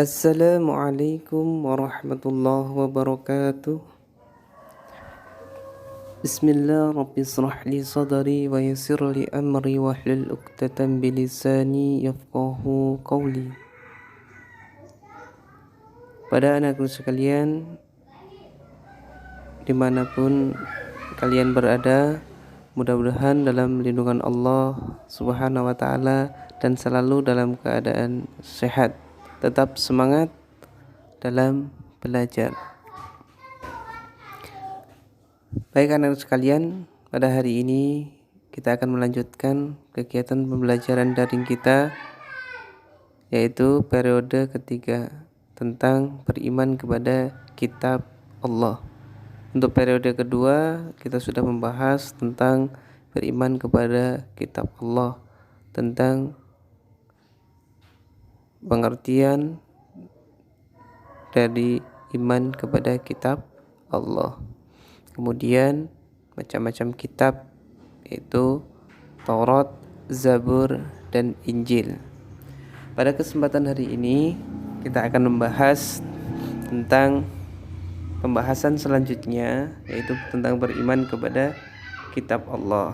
Assalamualaikum warahmatullahi wabarakatuh. Bismillah, Rabbi israh li sadri wa yassir li amri wahlul 'uqdatam bilisani yafqahu qawli. Pada anakku sekalian, dimanapun kalian berada, mudah-mudahan dalam lindungan Allah Subhanahu wa ta'ala dan selalu dalam keadaan sehat. Tetap semangat dalam belajar. Baik anak sekalian, pada hari ini kita akan melanjutkan kegiatan pembelajaran daring kita, yaitu periode ketiga tentang beriman kepada kitab Allah. Untuk periode kedua kita sudah membahas tentang beriman kepada kitab Allah, tentang pengertian dari iman kepada kitab Allah. Kemudian macam-macam kitab, yaitu Taurat, Zabur, dan Injil. Pada kesempatan hari ini kita akan membahas tentang pembahasan selanjutnya, yaitu tentang beriman kepada kitab Allah.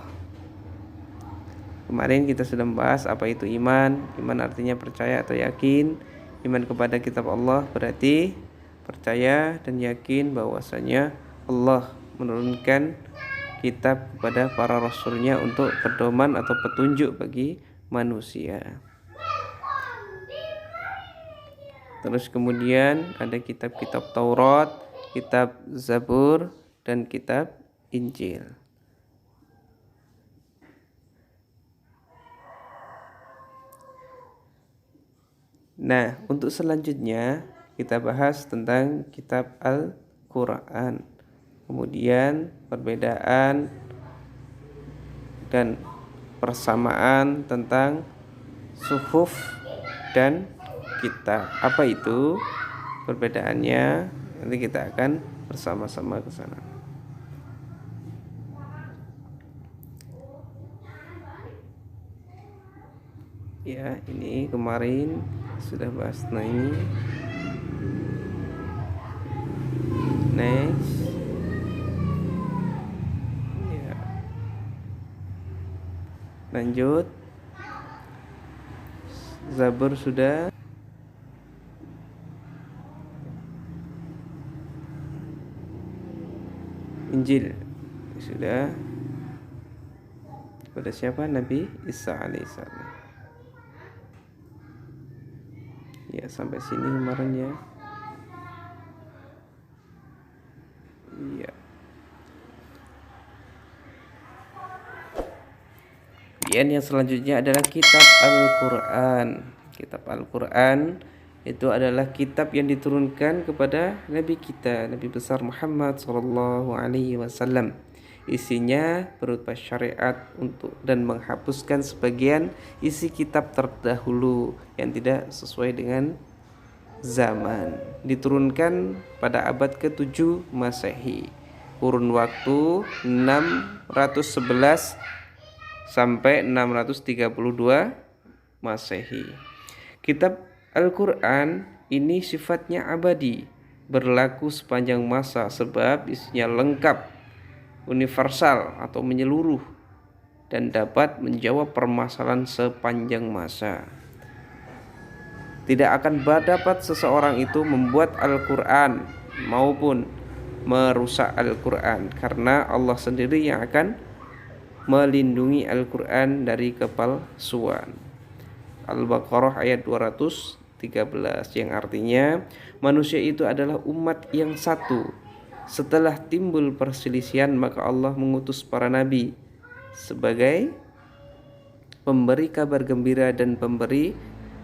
Kemarin kita sudah membahas apa itu iman. Iman artinya percaya atau yakin. Iman kepada kitab Allah berarti percaya dan yakin bahwasanya Allah menurunkan kitab kepada para rasulnya untuk pedoman atau petunjuk bagi manusia. Terus kemudian ada kitab-kitab Taurat, kitab Zabur, dan kitab Injil. Nah, untuk selanjutnya kita bahas tentang kitab Al-Quran. Kemudian perbedaan dan persamaan tentang suhuf dan kitab. Apa itu perbedaannya? Nanti kita akan bersama-sama ke sana. Ya, ini kemarin sudah bahas. Nah, ini next. Ya. Lanjut. Zabur sudah. Injil sudah. Pada siapa? Nabi Isa alaihissalam. Ya, sampai sini kemarin ya. Iya. Kemudian yang selanjutnya adalah kitab Al-Quran. Kitab Al-Quran itu adalah kitab yang diturunkan kepada Nabi kita, Nabi besar Muhammad SAW. Isinya berupa syariat untuk dan menghapuskan sebagian isi kitab terdahulu yang tidak sesuai dengan zaman. Diturunkan pada abad ke-7 Masehi. Kurun waktu 611 sampai 632 Masehi. Kitab Al-Quran ini sifatnya abadi, berlaku sepanjang masa sebab isinya lengkap, universal atau menyeluruh, dan dapat menjawab permasalahan sepanjang masa. Tidak akan dapat seseorang itu membuat Al-Quran maupun merusak Al-Quran, karena Allah sendiri yang akan melindungi Al-Quran dari kepalsuan. Al-Baqarah ayat 213, yang artinya manusia itu adalah umat yang satu. Setelah timbul perselisihan, maka Allah mengutus para nabi sebagai pemberi kabar gembira dan pemberi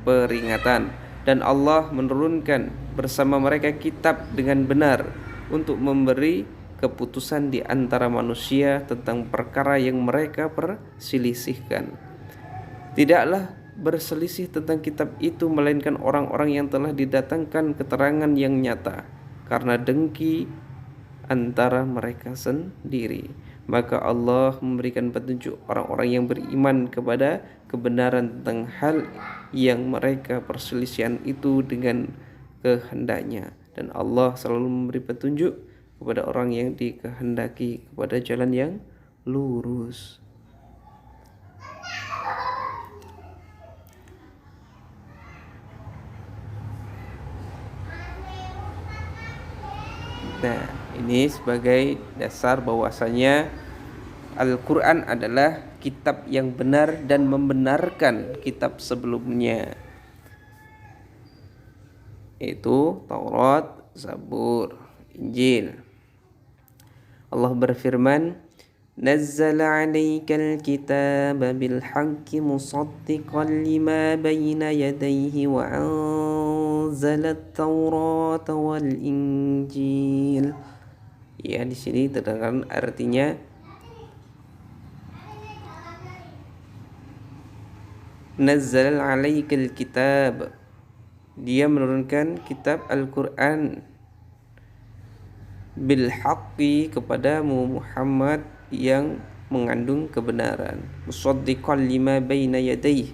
peringatan, dan Allah menurunkan bersama mereka kitab dengan benar untuk memberi keputusan di antara manusia tentang perkara yang mereka perselisihkan. Tidaklah berselisih tentang kitab itu melainkan orang-orang yang telah didatangkan keterangan yang nyata karena dengki antara mereka sendiri. Maka Allah memberikan petunjuk orang-orang yang beriman kepada kebenaran tentang hal yang mereka perselisihan itu dengan kehendaknya, dan Allah selalu memberi petunjuk kepada orang yang dikehendaki kepada jalan yang lurus. Nah, ini sebagai dasar bahwasanya Al-Quran adalah kitab yang benar dan membenarkan kitab sebelumnya, yaitu Taurat, Zabur, Injil. Allah berfirman, Nazzala 'alaikal kitaba bil haqqi musaddiqan lima baina yadayhi wa anzala at-taurata wal injil. Ya, di sini terdengar artinya Nazzala 'alaikal kitab. Dia menurunkan kitab Al-Quran bil haqqi kepadamu Muhammad yang mengandung kebenaran, musaddiqan lima baina yadayhi,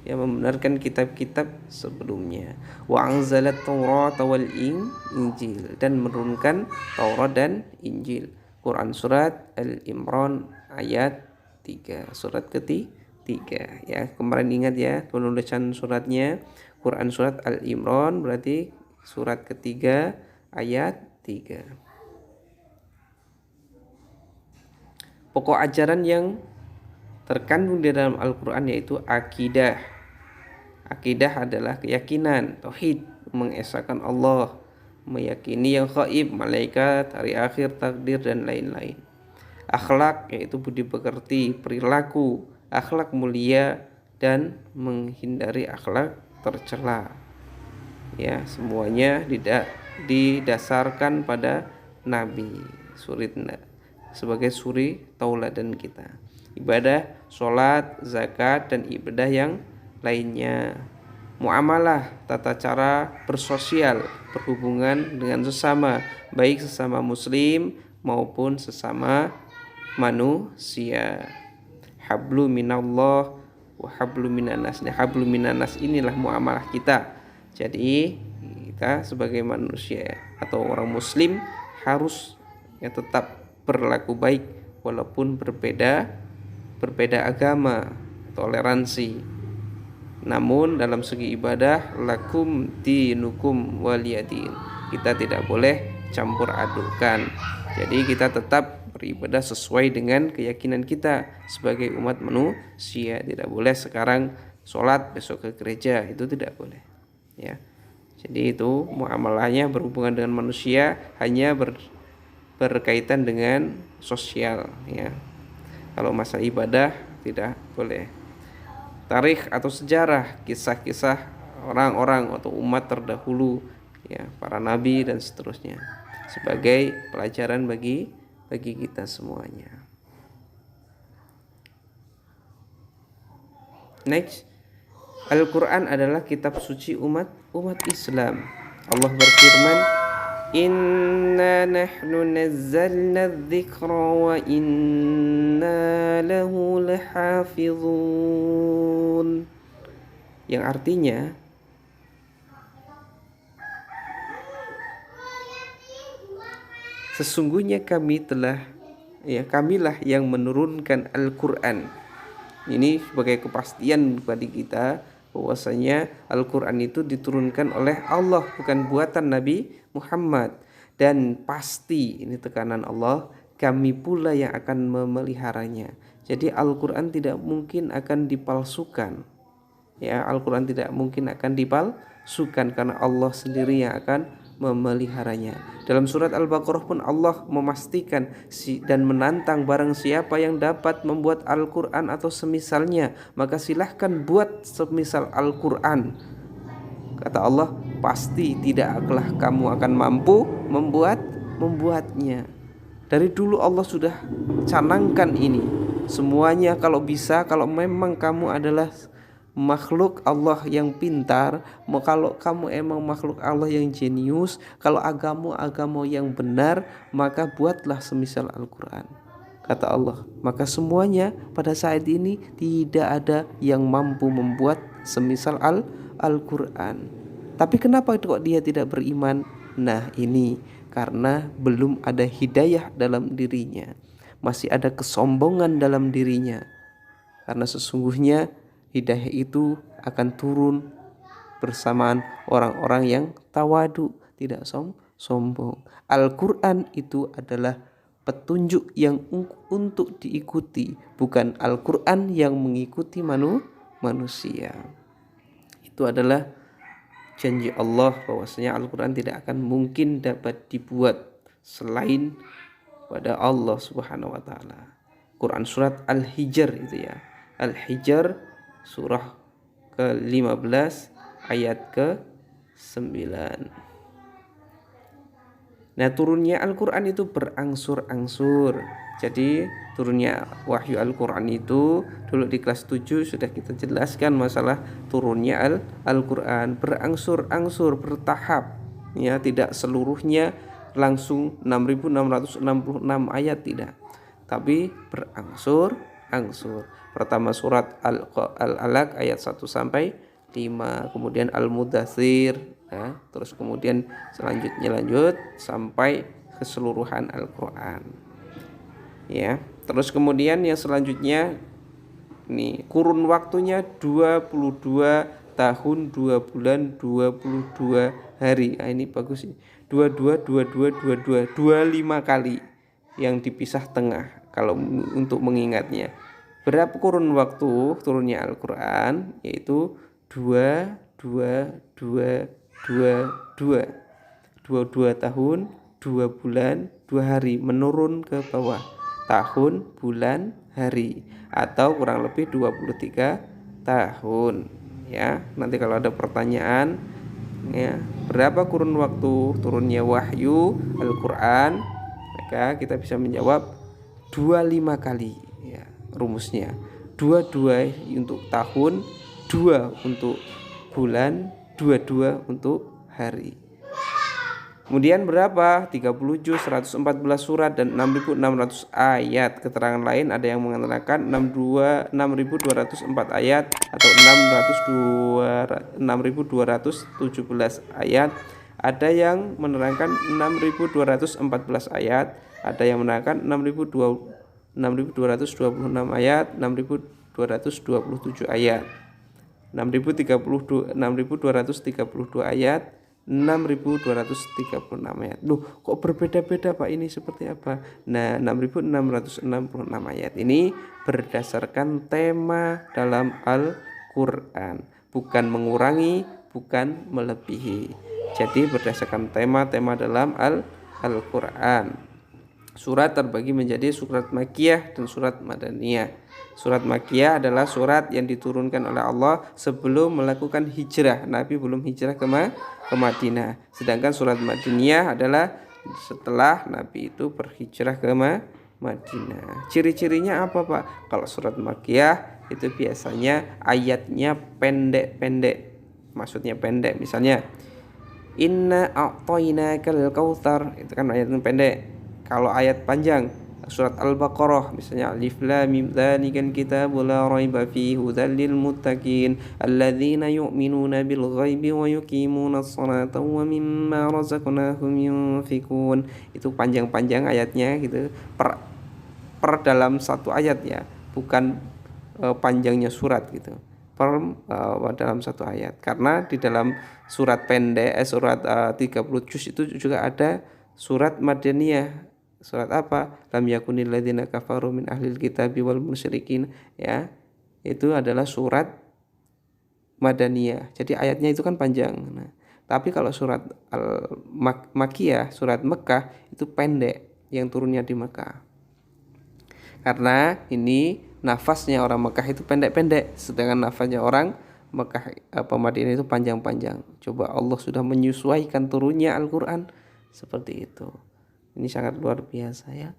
yang membenarkan kitab-kitab sebelumnya, wa anzalat taurat wal injil, dan menurunkan Taurat dan Injil. Quran surat Al-Imran ayat 3, surat ketiga ya. Kemarin ingat ya penulisan suratnya, Quran surat Al-Imran berarti surat ketiga ayat 3. Pokok ajaran yang terkandung di dalam Al-Quran yaitu akidah. Akidah adalah keyakinan, tauhid, mengesahkan Allah, meyakini yang gaib, malaikat, hari akhir, takdir, dan lain-lain. Akhlak yaitu budi pekerti, perilaku, akhlak mulia, dan menghindari akhlak tercela. Ya, semuanya didasarkan pada Nabi sebagai suri tauladan kita. Ibadah, sholat, zakat, dan ibadah yang lainnya. Muamalah, tata cara bersosial, berhubungan dengan sesama, baik sesama muslim maupun sesama manusia. Hablu minallah wa hablu minanas. Hablu minanas inilah muamalah kita. Jadi kita sebagai manusia atau orang muslim harus ya tetap berlaku baik walaupun berbeda agama, toleransi. Namun dalam segi ibadah, lakum dinukum waliyadin, kita tidak boleh campur adukan. Jadi kita tetap beribadah sesuai dengan keyakinan kita sebagai umat manusia. Tidak boleh sekarang sholat besok ke gereja, itu tidak boleh ya. Jadi itu muamalahnya berhubungan dengan manusia, hanya berkaitan dengan sosial ya. Kalau masalah ibadah tidak boleh. Tarikh atau sejarah, kisah-kisah orang-orang atau umat terdahulu ya, para nabi dan seterusnya, sebagai pelajaran bagi kita semuanya. Next, Al-Quran adalah kitab suci umat Islam. Allah berfirman, Inna nahnu nazzalna dzikra wa inna lahu lahafizun. Yang artinya sesungguhnya kamilah yang menurunkan Al-Quran. Ini sebagai kepastian bagi kita bahwasanya Al-Quran itu diturunkan oleh Allah, bukan buatan Nabi Muhammad. Dan pasti, ini tekanan Allah, kami pula yang akan memeliharanya. Jadi Al-Quran tidak mungkin akan dipalsukan ya, Al-Quran tidak mungkin akan dipalsukan karena Allah sendiri yang akan memeliharanya. Dalam surat Al-Baqarah pun Allah memastikan dan menantang barang siapa yang dapat membuat Al-Quran atau semisalnya, maka silahkan buat semisal Al-Quran. Kata Allah, pasti tidaklah kamu akan mampu membuatnya. Dari dulu Allah sudah canangkan ini semuanya. Kalau bisa, kalau memang kamu adalah makhluk Allah yang pintar, kalau kamu emang makhluk Allah yang jenius, kalau agama yang benar, maka buatlah semisal Al-Quran. Kata Allah, maka semuanya pada saat ini tidak ada yang mampu membuat semisal Al-Quran. Tapi kenapa kok dia tidak beriman? Nah, ini karena belum ada hidayah dalam dirinya. Masih ada kesombongan dalam dirinya. Karena sesungguhnya hidayah itu akan turun bersamaan orang-orang yang tawadu, tidak sombong. Al-Quran itu adalah petunjuk yang untuk diikuti, bukan Al-Quran yang mengikuti manusia. Itu adalah janji Allah bahwasanya Al-Quran tidak akan mungkin dapat dibuat selain pada Allah Subhanahu wa taala. Quran surat Al-Hijr itu ya. Al-Hijr surah ke-15 ayat ke-9. Nah, turunnya Al-Quran itu berangsur-angsur. Jadi turunnya wahyu Al-Quran itu dulu di kelas 7 sudah kita jelaskan masalah turunnya Al-Quran berangsur-angsur, bertahap. Ya, tidak seluruhnya langsung 6666 ayat, tidak. Tapi berangsur-angsur. Pertama surat Al-Alaq ayat 1 sampai 5, kemudian Al-Mudaththir, nah, terus kemudian selanjutnya lanjut sampai keseluruhan Al-Quran. Ya, terus kemudian yang selanjutnya nih, kurun waktunya 22 tahun 2 bulan 22 hari. Nah, ini bagus sih. 25 kali yang dipisah tengah kalau untuk mengingatnya. Berapa kurun waktu turunnya Al-Quran? Yaitu 22 tahun 2 bulan 2 hari menurun ke bawah, tahun bulan hari, atau kurang lebih 23 tahun ya. Nanti kalau ada pertanyaan ya, berapa kurun waktu turunnya wahyu Al-Quran, maka kita bisa menjawab 25 kali ya. Rumusnya 22 untuk tahun, 2 untuk bulan, 22 untuk hari. Kemudian berapa? 30 juz, 114 surat dan 6.600 ayat. Keterangan lain ada yang mengatakan 6.204 ayat atau 6.217 ayat. Ada yang menerangkan 6.214 ayat, ada yang menerangkan 6.226 ayat, 6.227 ayat, 6.232 ayat, 6.236 ayat. Loh, kok berbeda-beda Pak, ini seperti apa? Nah, 6.666 ayat ini berdasarkan tema dalam Al-Quran, bukan mengurangi, bukan melebihi. Jadi berdasarkan tema-tema dalam Al-Quran. Surat terbagi menjadi surat Makkiyah dan surat Madaniyah. Surat Makkiyah adalah surat yang diturunkan oleh Allah sebelum melakukan hijrah. Nabi belum hijrah ke Madinah. Sedangkan surat Madaniyah adalah setelah Nabi itu berhijrah ke Madinah. Ciri-cirinya apa Pak? Kalau surat Makkiyah itu biasanya ayatnya pendek-pendek. Maksudnya pendek. Misalnya Inna a'tainakal kautsar, itu kan ayat pendek. Kalau ayat panjang surat Al-Baqarah misalnya Alif Lam Mim dzalikal kitabu la raiba fihi hudzal lil muttaqin alladzina yu'minuna bil ghaibi wa yuqimunas salata wa mimma razaqnahum yunfikun. Itu panjang-panjang ayatnya gitu. Per dalam satu ayat ya, bukan panjangnya surat gitu. Dalam satu ayat. Karena di dalam surat pendek surat 30 juz itu juga ada surat Madaniyah. Surat apa? Lam yakunil ladzina kafaru min ahlil kitabi wal musyrikin ya. Itu adalah surat Madaniyah. Jadi ayatnya itu kan panjang. Nah, tapi kalau surat Makkiyah, surat Mekah itu pendek yang turunnya di Mekah. Karena ini nafasnya orang Mekah itu pendek-pendek, sedangkan nafasnya orang Mekah Madinah itu panjang-panjang. Coba Allah sudah menyesuaikan turunnya Al-Quran seperti itu. Ini sangat luar biasa ya.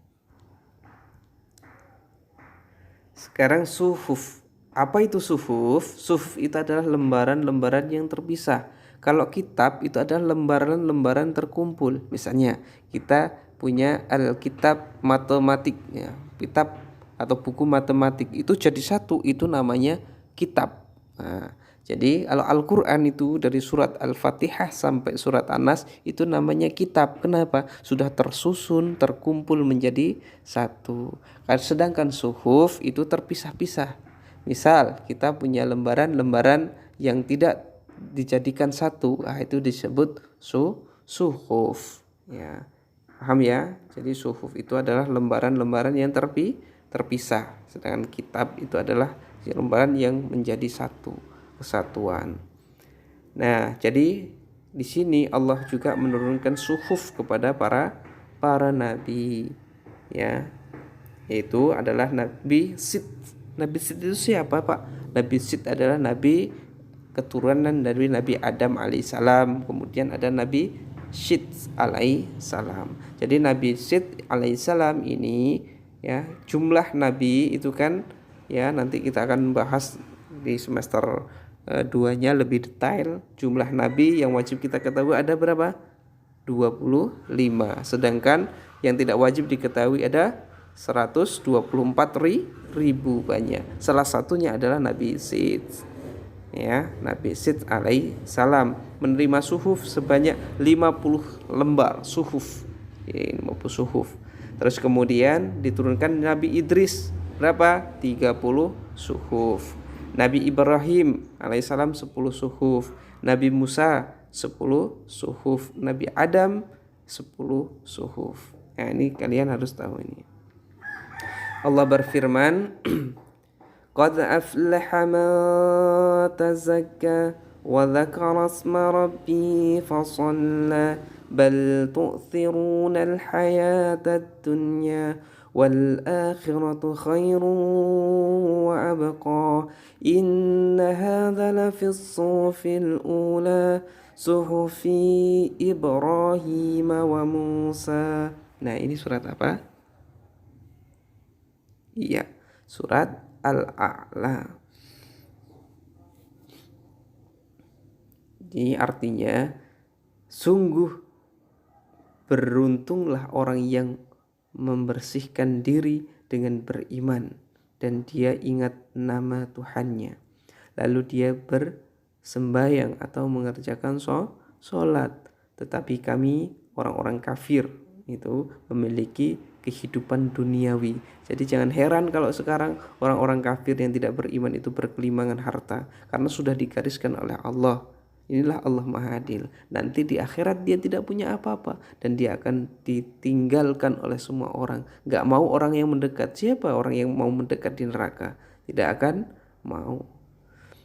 Sekarang suhuf. Apa itu suhuf? Suhuf itu adalah lembaran-lembaran yang terpisah. Kalau kitab itu adalah lembaran-lembaran terkumpul. Misalnya kita punya Alkitab matematik ya. Kitab atau buku matematik itu jadi satu, itu namanya kitab. Nah, Jadi kalau Al-Quran itu dari surat Al-Fatihah sampai surat An-Nas itu namanya kitab. Kenapa? Sudah tersusun, terkumpul menjadi satu. Sedangkan suhuf itu terpisah-pisah. Misal kita punya lembaran-lembaran yang tidak dijadikan satu, itu disebut suhuf. Ya, paham ya? Jadi suhuf itu adalah lembaran-lembaran yang terpisah. Sedangkan kitab itu adalah lembaran yang menjadi satu kesatuan. Nah, jadi di sini Allah juga menurunkan suhuf kepada para nabi, ya, yaitu adalah Nabi Sid. Nabi Sid itu siapa, Pak? Nabi Sid adalah nabi keturunan dari Nabi Adam alaihissalam. Kemudian ada Nabi Syed alaihissalam. Jadi Nabi Syed alaihissalam ini, ya, jumlah nabi itu kan, ya, nanti kita akan bahas di semester 2-nya lebih detail. Jumlah nabi yang wajib kita ketahui ada berapa? 25. Sedangkan yang tidak wajib diketahui ada 124.000 banyak. Salah satunya adalah Nabi Syed. Ya, Nabi Syed alaihissalam menerima suhuf sebanyak 50 lembar suhuf. Ya, 50 suhuf. Terus kemudian diturunkan Nabi Idris berapa? 30 suhuf. Nabi Ibrahim alaihissalam 10 suhuf. Nabi Musa 10 suhuf. Nabi Adam 10 suhuf. Nah, ini kalian harus tahu ini. Allah berfirman, Qad aflaha man tazakka wa dzakara isma rabbi fasalla bal tu'thiruna al-hayata ad-dunya wal akhiratu khairun wa abqa inna hadza la fi as-suhufil ula suhufi Ibrahim wa Musa. Nah, ini surat apa? Iya, surat Al-A'la. Ini artinya sungguh beruntunglah orang yang membersihkan diri dengan beriman dan dia ingat nama Tuhannya. Lalu dia bersembahyang atau mengerjakan sholat. Tetapi kami orang-orang kafir itu memiliki kehidupan duniawi. Jadi jangan heran kalau sekarang orang-orang kafir yang tidak beriman itu berkelimangan harta, karena sudah digariskan oleh Allah. Inilah Allah Maha Adil. Nanti di akhirat dia tidak punya apa-apa dan dia akan ditinggalkan oleh semua orang. Gak mau orang yang mendekat. Siapa orang yang mau mendekat di neraka? Tidak akan mau.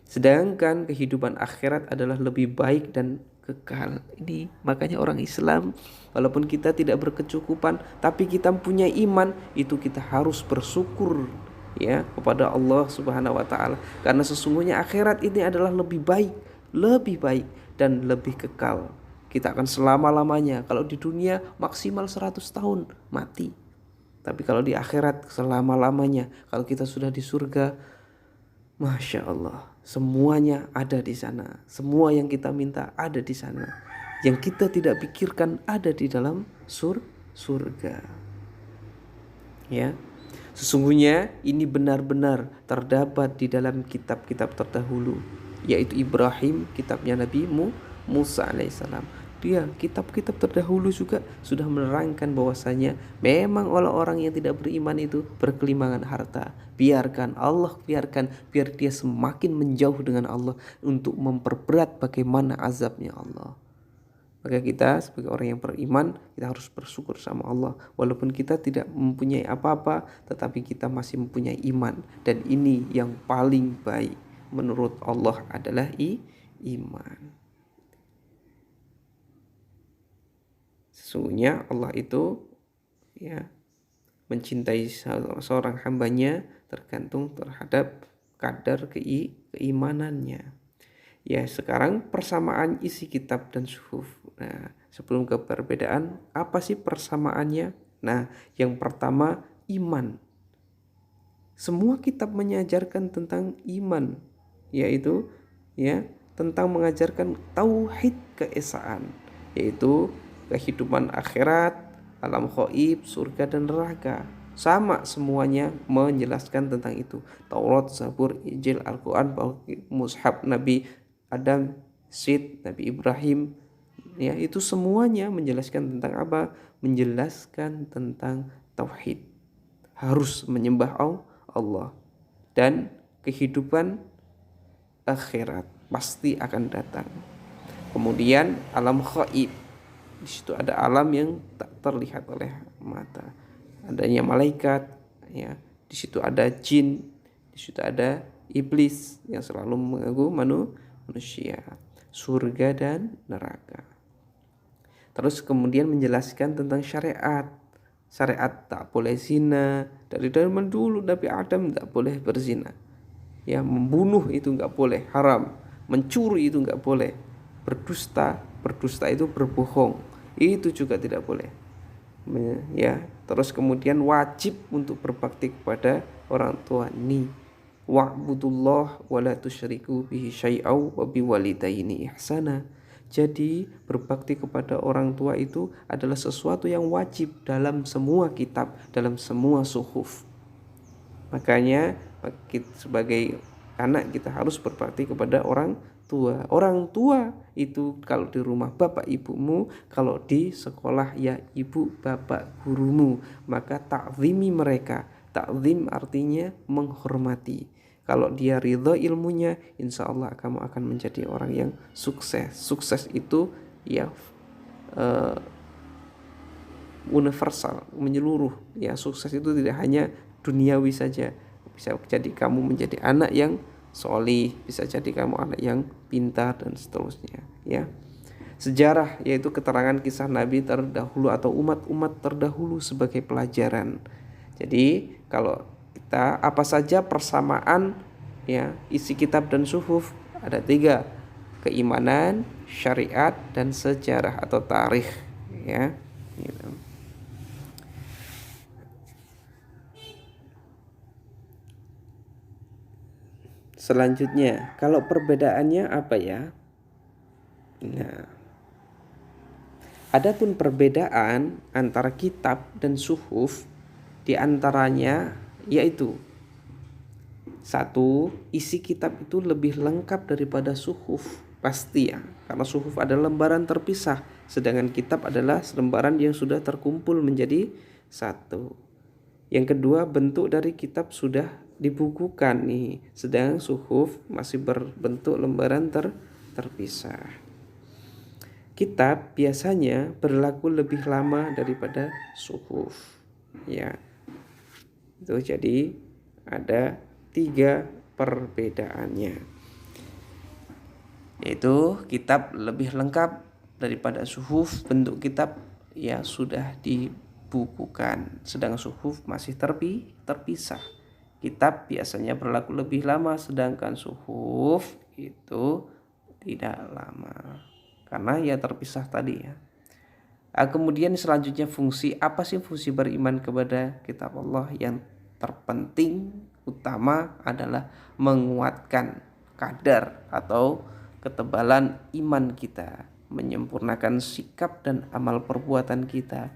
Sedangkan kehidupan akhirat adalah lebih baik dan kekal. Ini makanya orang Islam, walaupun kita tidak berkecukupan, tapi kita punya iman, itu kita harus bersyukur, ya, kepada Allah Subhanahu wa taala, karena sesungguhnya akhirat ini adalah lebih baik dan lebih kekal. Kita akan selama-lamanya. Kalau di dunia maksimal 100 tahun mati. Tapi kalau di akhirat selama-lamanya. Kalau kita sudah di surga, Masya Allah, semuanya ada di sana. Semua yang kita minta ada di sana. Yang kita tidak pikirkan ada di dalam surga. Ya, sesungguhnya ini benar-benar terdapat di dalam kitab-kitab terdahulu, yaitu Ibrahim, kitabnya Nabi Musa alaihissalam. Dia kitab-kitab terdahulu juga sudah menerangkan bahwasanya memang orang-orang yang tidak beriman itu berkelimangan harta. Biar dia semakin menjauh dengan Allah untuk memperberat bagaimana azabnya Allah. Maka kita sebagai orang yang beriman, kita harus bersyukur sama Allah. Walaupun kita tidak mempunyai apa-apa, tetapi kita masih mempunyai iman. Dan ini yang paling baik menurut Allah adalah iman. Sesungguhnya Allah itu, ya, mencintai seorang hambanya tergantung terhadap kadar keimanannya. Ya, sekarang persamaan isi kitab dan suhuf. Nah, sebelum ke perbedaan, apa sih persamaannya? Nah, yang pertama iman. Semua kitab mengajarkan tentang iman, yaitu, ya, tentang mengajarkan tauhid keesaan, yaitu kehidupan akhirat, alam ghaib, surga dan neraka. sama semuanya menjelaskan tentang itu. Taurat, Zabur, Injil, Al-Quran, Mushaf Nabi Adam, Sid, Nabi Ibrahim, ya itu semuanya menjelaskan tentang apa? Menjelaskan tentang tauhid. Harus menyembah Allah, dan kehidupan akhirat pasti akan datang. Kemudian alam gaib, di situ ada alam yang tak terlihat oleh mata. Adanya malaikat, ya. Di situ ada jin, di situ ada iblis yang selalu mengganggu manusia, surga dan neraka. Terus kemudian menjelaskan tentang syariat. Syariat tak boleh zina. Dari zaman dulu Nabi Adam tak boleh berzina. Ya, membunuh itu enggak boleh, haram. Mencuri itu enggak boleh. Berdusta itu berbohong. Itu juga tidak boleh. Ya, terus kemudian wajib untuk berbakti kepada orang tua. Wa'budullah wa la tusyriku bihi syai'au wa biwalidaini ihsana. Jadi berbakti kepada orang tua itu adalah sesuatu yang wajib dalam semua kitab, dalam semua suhuf. Makanya sebagai anak kita harus berbakti kepada orang tua. Orang tua itu kalau di rumah bapak ibumu, kalau di sekolah ya ibu bapak gurumu. Maka takzimi mereka. Takzim artinya menghormati. Kalau dia ridho ilmunya, insya Allah kamu akan menjadi orang yang sukses. Sukses itu ya universal, menyeluruh. Ya, sukses itu tidak hanya duniawi saja. Bisa jadi kamu menjadi anak yang solih, bisa jadi kamu anak yang pintar dan seterusnya. Ya, sejarah yaitu keterangan kisah Nabi terdahulu atau umat-umat terdahulu sebagai pelajaran. Jadi kalau kita apa saja persamaan ya isi kitab dan suhuf ada 3: keimanan, syariat, dan sejarah atau tarikh, ya gitu. Selanjutnya, kalau perbedaannya apa ya? Nah, adapun perbedaan antara kitab dan suhuf di antaranya yaitu: 1. Isi kitab itu lebih lengkap daripada suhuf. Pasti ya, karena suhuf adalah lembaran terpisah, sedangkan kitab adalah lembaran yang sudah terkumpul menjadi satu. Yang kedua, bentuk dari kitab sudah dibukukan nih, sedang suhuf masih berbentuk lembaran terpisah. Kitab biasanya berlaku lebih lama daripada suhuf, ya. Itu jadi ada 3 perbedaannya, yaitu kitab lebih lengkap daripada suhuf, bentuk kitab ya sudah dibukukan, sedang suhuf masih terpisah. Kitab biasanya berlaku lebih lama, sedangkan suhuf itu tidak lama karena ya terpisah tadi ya. Kemudian selanjutnya, fungsi apa sih fungsi beriman kepada kitab Allah? Yang terpenting utama adalah menguatkan kadar atau ketebalan iman kita, menyempurnakan sikap dan amal perbuatan kita.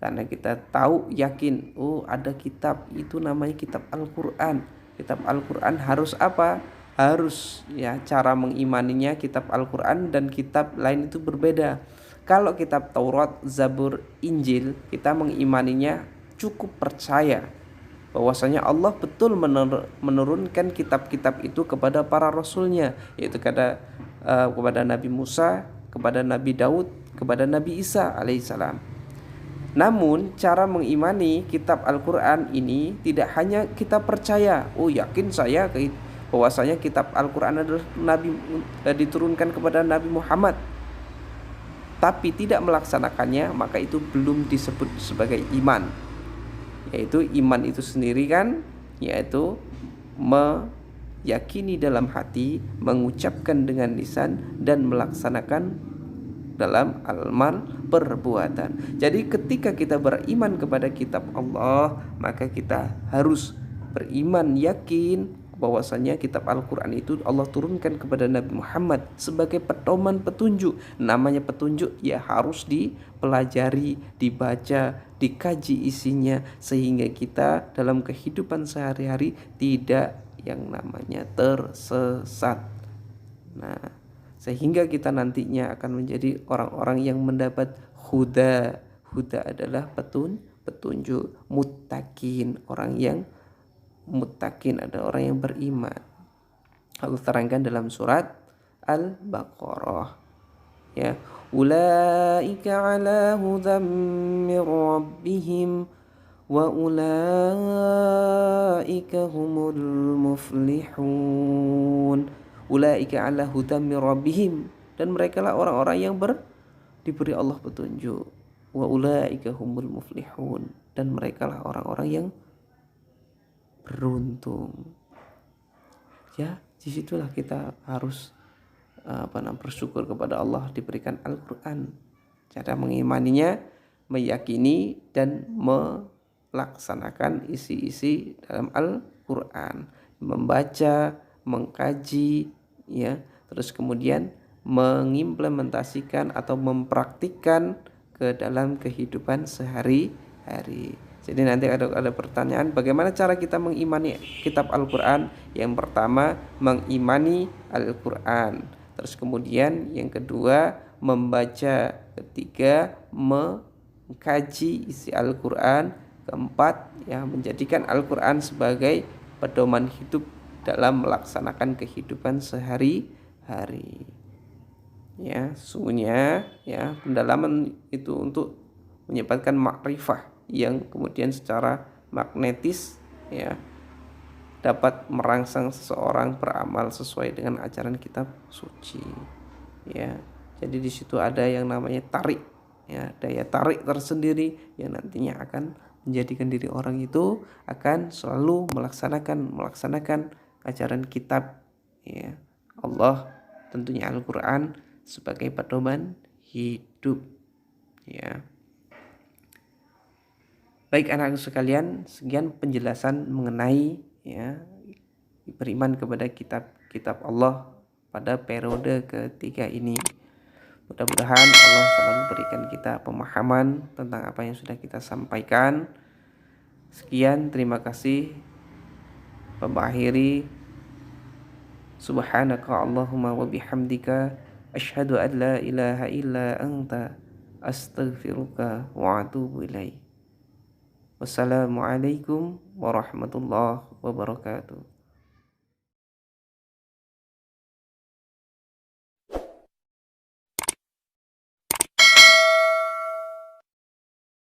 Karena kita tahu yakin, ada kitab itu namanya kitab Al-Quran. Kitab Al-Quran harus apa? Harus ya, cara mengimaninya kitab Al-Quran dan kitab lain itu berbeda. Kalau kitab Taurat, Zabur, Injil, kita mengimaninya cukup percaya bahwasanya Allah betul menurunkan kitab-kitab itu kepada para rasulnya, yaitu kepada Nabi Musa, kepada Nabi Daud, kepada Nabi Isa alaihissalam. Namun cara mengimani kitab Al-Quran ini tidak hanya kita percaya, yakin saya bahwasanya kitab Al-Quran adalah diturunkan kepada Nabi Muhammad, tapi tidak melaksanakannya, maka itu belum disebut sebagai iman. Yaitu iman itu sendiri kan, yaitu meyakini dalam hati, mengucapkan dengan lisan, dan melaksanakan dalam amal perbuatan. Jadi ketika kita beriman kepada kitab Allah, maka kita harus beriman yakin bahwasanya kitab Al-Quran itu Allah turunkan kepada Nabi Muhammad sebagai pedoman petunjuk. Namanya petunjuk ya harus dipelajari, dibaca, dikaji isinya, sehingga kita dalam kehidupan sehari-hari tidak yang namanya tersesat. Nah, sehingga kita nantinya akan menjadi orang-orang yang mendapat huda. Huda adalah petunjuk. Muttaqin, orang yang muttaqin ada orang yang beriman. Allah terangkan dalam surat Al-Baqarah, ya, ulaika ala hudam min rabbihim wa ulaika humul muflihun. Ulaika ala hudam min rabbihim, dan mereka lah orang-orang yang diberi Allah petunjuk. Wa ulaika humul muflihun, dan mereka lah orang-orang yang beruntung. Ya, disitulah kita harus bersyukur kepada Allah diberikan Al-Quran. Cara mengimaninya, meyakini dan melaksanakan isi-isi dalam Al-Quran, membaca, mengkaji, ya, terus kemudian mengimplementasikan atau mempraktikkan ke dalam kehidupan sehari-hari. Jadi nanti ada pertanyaan, bagaimana cara kita mengimani kitab Al-Quran? Yang pertama, mengimani Al-Quran. Terus kemudian yang kedua, membaca. Ketiga, mengkaji isi Al-Quran. Keempat, ya, menjadikan Al-Quran sebagai pedoman hidup dalam melaksanakan kehidupan sehari-hari. Ya, sesungguhnya ya, pendalaman itu untuk menyebabkan makrifah yang kemudian secara magnetis, ya, dapat merangsang seseorang beramal sesuai dengan ajaran kitab suci, ya. Jadi di situ ada yang namanya tarik, ya, daya tarik tersendiri yang nantinya akan menjadikan diri orang itu akan selalu melaksanakan ajaran kitab, ya, Allah, tentunya Al-Quran sebagai pedoman hidup, ya. Baik anak-anak sekalian, sekian penjelasan mengenai, ya, beriman kepada kitab Allah pada periode ketiga ini. Mudah-mudahan Allah selalu berikan kita pemahaman tentang apa yang sudah kita sampaikan. Sekian, terima kasih. Mengakhiri, subhanaka Allahumma wa bihamdika asyhadu an la ilaha illa anta astaghfiruka wa atubu ilaik. Wassalamualaikum warahmatullahi wabarakatuh.